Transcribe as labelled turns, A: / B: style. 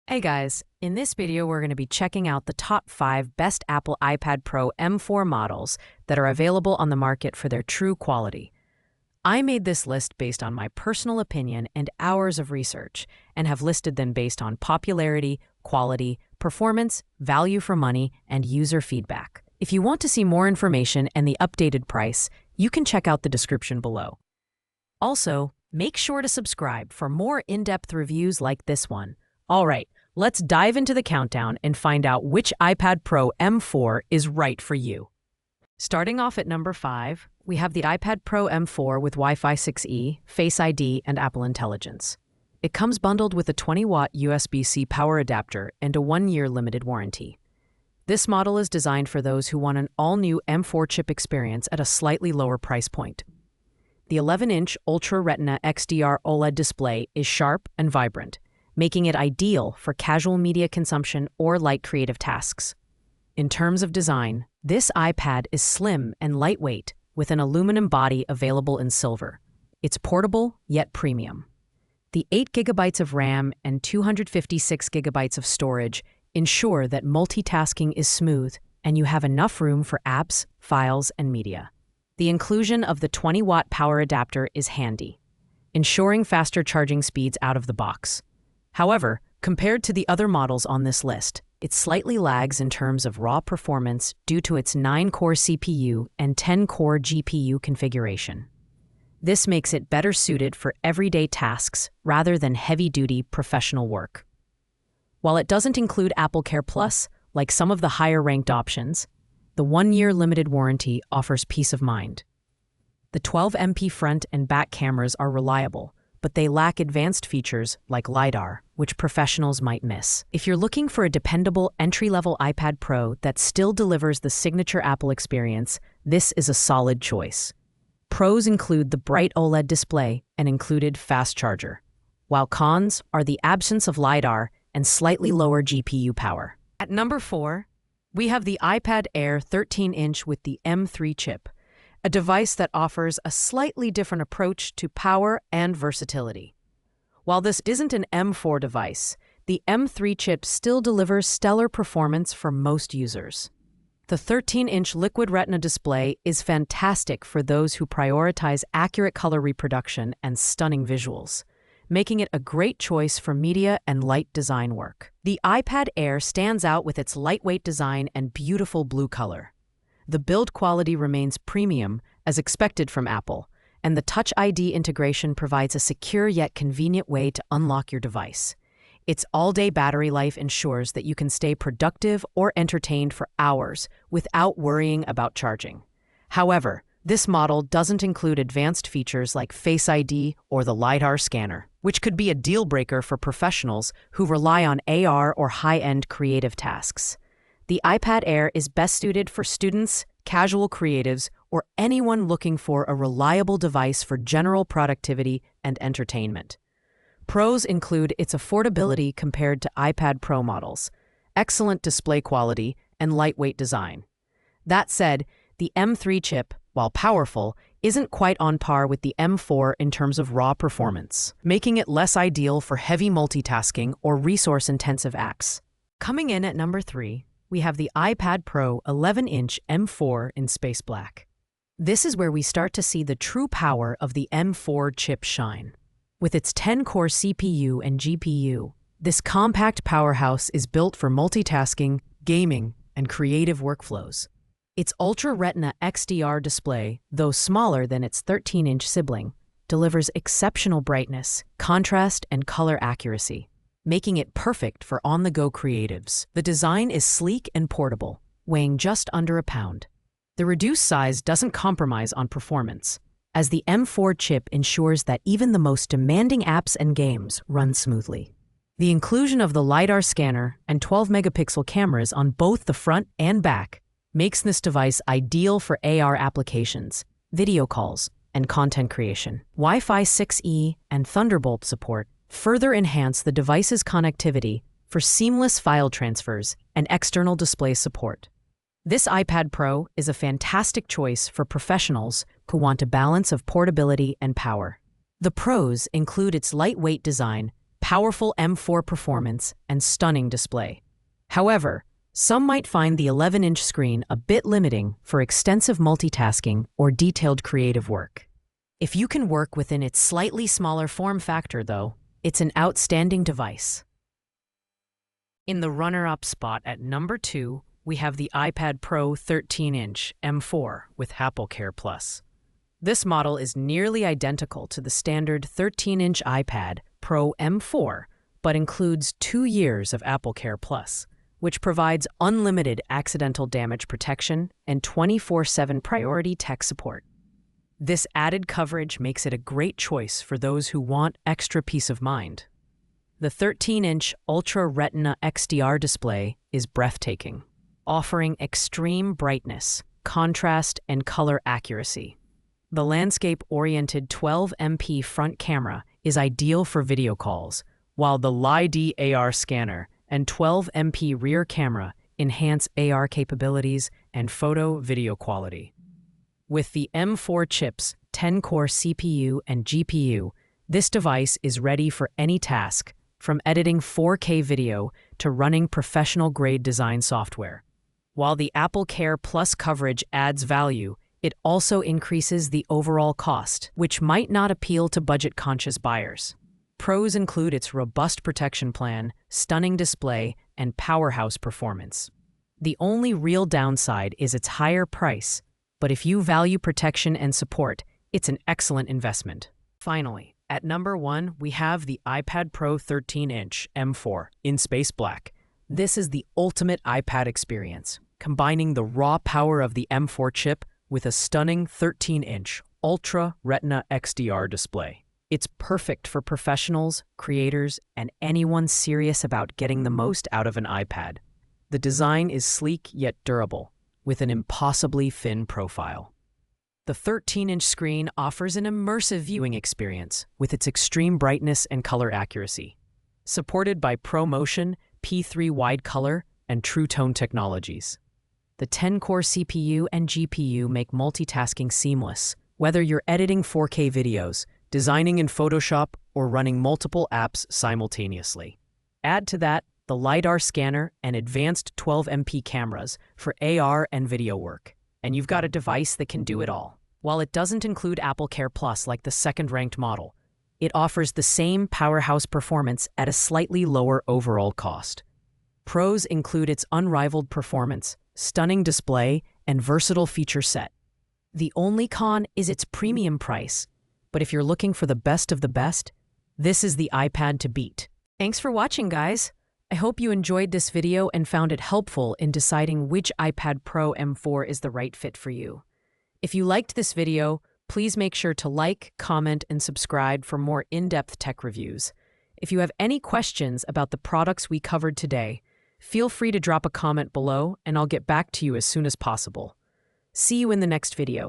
A: Hey guys, in this video we're going to be checking out the top 5 best Apple iPad Pro M4 models that are available on the market for their true quality. I made this list based on my personal opinion and hours of research, and have listed them based on popularity, quality, performance, value for money, and user feedback. If you want to see more information and the updated price, you can check out the description below. Also, make sure to subscribe for more in-depth reviews like this one. All right, let's dive into the countdown and find out which iPad Pro M4 is right for you. Starting off at number 5, we have the iPad Pro M4 with Wi-Fi 6E, Face ID, and Apple Intelligence. It comes bundled with a 20-watt USB-C power adapter and a 1-year limited warranty. This model is designed for those who want an all-new M4 chip experience at a slightly lower price point. The 11-inch Ultra Retina XDR OLED display is sharp and vibrant, making it ideal for casual media consumption or light creative tasks. In terms of design, this iPad is slim and lightweight with an aluminum body available in silver. It's portable yet premium. The 8 GB of RAM and 256 GB of storage ensure that multitasking is smooth and you have enough room for apps, files, and media. The inclusion of the 20-watt power adapter is handy, ensuring faster charging speeds out of the box. However, compared to the other models on this list, it slightly lags in terms of raw performance due to its 9-core CPU and 10-core GPU configuration. This makes it better suited for everyday tasks rather than heavy-duty professional work. While it doesn't include AppleCare Plus, like some of the higher-ranked options, the 1-year limited warranty offers peace of mind. The 12MP front and back cameras are reliable, but they lack advanced features like lidar, which professionals might miss. If you're looking for a dependable entry-level iPad Pro that still delivers the signature Apple experience, this is a solid choice. Pros include the bright OLED display and included fast charger, while cons are the absence of lidar and slightly lower GPU power. At number 4, we have the iPad Air 13-inch with the M3 chip, a device that offers a slightly different approach to power and versatility. While this isn't an M4 device, the M3 chip still delivers stellar performance for most users. The 13-inch Liquid Retina display is fantastic for those who prioritize accurate color reproduction and stunning visuals, making it a great choice for media and light design work. The iPad Air stands out with its lightweight design and beautiful blue color. The build quality remains premium, as expected from Apple, and the Touch ID integration provides a secure yet convenient way to unlock your device. Its all-day battery life ensures that you can stay productive or entertained for hours without worrying about charging. However, this model doesn't include advanced features like Face ID or the lidar scanner, which could be a deal-breaker for professionals who rely on AR or high-end creative tasks. The iPad Air is best suited for students, casual creatives, or anyone looking for a reliable device for general productivity and entertainment. Pros include its affordability compared to iPad Pro models, excellent display quality, and lightweight design. That said, the M3 chip, while powerful, isn't quite on par with the M4 in terms of raw performance, making it less ideal for heavy multitasking or resource-intensive apps. Coming in at number 3, we have the iPad Pro 11-inch M4 in space black. This is where we start to see the true power of the M4 chip shine. With its 10-core CPU and GPU, this compact powerhouse is built for multitasking, gaming, and creative workflows. Its Ultra Retina XDR display, though smaller than its 13-inch sibling, delivers exceptional brightness, contrast, and color accuracy, making it perfect for on-the-go creatives. The design is sleek and portable, weighing just under a pound. The reduced size doesn't compromise on performance, as the M4 chip ensures that even the most demanding apps and games run smoothly. The inclusion of the lidar scanner and 12-megapixel cameras on both the front and back makes this device ideal for AR applications, video calls, and content creation. Wi-Fi 6E and Thunderbolt support further enhance the device's connectivity for seamless file transfers and external display support. This iPad Pro is a fantastic choice for professionals who want a balance of portability and power. The pros include its lightweight design, powerful M4 performance, and stunning display. However, some might find the 11-inch screen a bit limiting for extensive multitasking or detailed creative work. If you can work within its slightly smaller form factor, though, it's an outstanding device. In the runner-up spot at number 2, we have the iPad Pro 13-inch M4 with AppleCare Plus. This model is nearly identical to the standard 13-inch iPad Pro M4, but includes 2 years of AppleCare Plus, which provides unlimited accidental damage protection and 24/7 priority tech support. This added coverage makes it a great choice for those who want extra peace of mind. The 13-inch Ultra Retina XDR display is breathtaking, offering extreme brightness, contrast, and color accuracy. The landscape-oriented 12MP front camera is ideal for video calls, while the lidar scanner and 12MP rear camera enhance AR capabilities and photo-video quality. With the M4 chip's 10-core CPU and GPU, this device is ready for any task, from editing 4K video to running professional-grade design software. While the AppleCare Plus coverage adds value, it also increases the overall cost, which might not appeal to budget-conscious buyers. Pros include its robust protection plan, stunning display, and powerhouse performance. The only real downside is its higher price, but if you value protection and support, it's an excellent investment. Finally, at number 1, we have the iPad Pro 13-inch M4 in Space Black. This is the ultimate iPad experience, combining the raw power of the M4 chip with a stunning 13-inch Ultra Retina XDR display. It's perfect for professionals, creators, and anyone serious about getting the most out of an iPad. The design is sleek yet durable, with an impossibly thin profile. The 13-inch screen offers an immersive viewing experience with its extreme brightness and color accuracy. Supported by ProMotion, P3 wide color, and True Tone technologies. The 10-core CPU and GPU make multitasking seamless, whether you're editing 4K videos, designing in Photoshop, or running multiple apps simultaneously. Add to that the lidar scanner and advanced 12MP cameras for AR and video work, and you've got a device that can do it all. While it doesn't include AppleCare Plus like the second-ranked model, it offers the same powerhouse performance at a slightly lower overall cost. Pros include its unrivaled performance, stunning display, and versatile feature set. The only con is its premium price, but if you're looking for the best of the best, this is the iPad to beat. Thanks for watching, guys. I hope you enjoyed this video and found it helpful in deciding which iPad Pro M4 is the right fit for you. If you liked this video, please make sure to like, comment, and subscribe for more in-depth tech reviews. If you have any questions about the products we covered today, feel free to drop a comment below and I'll get back to you as soon as possible. See you in the next video.